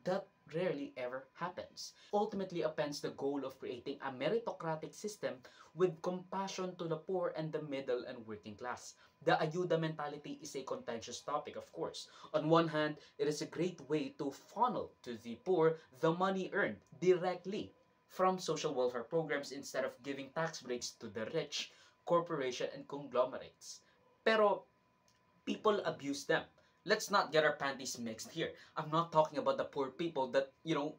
that rarely ever happens. Ultimately upends the goal of creating a meritocratic system with compassion to the poor and the middle and working class. The ayuda mentality is a contentious topic, of course. On one hand, it is a great way to funnel to the poor the money earned directly from social welfare programs instead of giving tax breaks to the rich, corporation, and conglomerates. Pero people abuse them. Let's not get our panties mixed here. I'm not talking about the poor people that,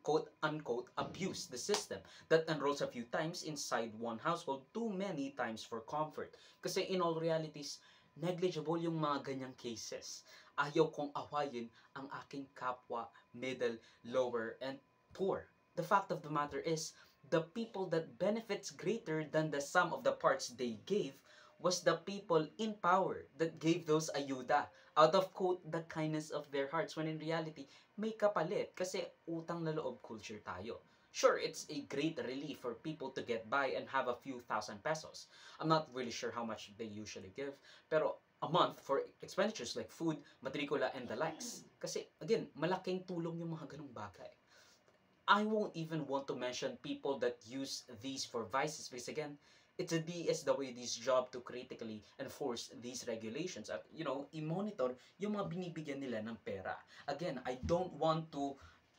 quote unquote, abuse the system, that enrolls a few times inside one household, too many times for comfort. Kasi in all realities, negligible yung mga ganyang cases. Ayaw kong awayin ang aking kapwa, middle, lower, and poor. The fact of the matter is, the people that benefits greater than the sum of the parts they gave was the people in power that gave those ayuda out of quote the kindness of their hearts, when in reality may kapalit kasi utang na loob culture tayo. Sure, it's a great relief for people to get by and have a few thousand pesos. I'm not really sure how much they usually give, pero a month for expenditures like food, matrikula, and the likes. Kasi again, malaking tulong yung mga ganung bagay. I won't even want to mention people that use these for vices, because again, it's a DSWD's job to critically enforce these regulations at, i-monitor yung mga binibigyan nila ng pera. Again, I don't want to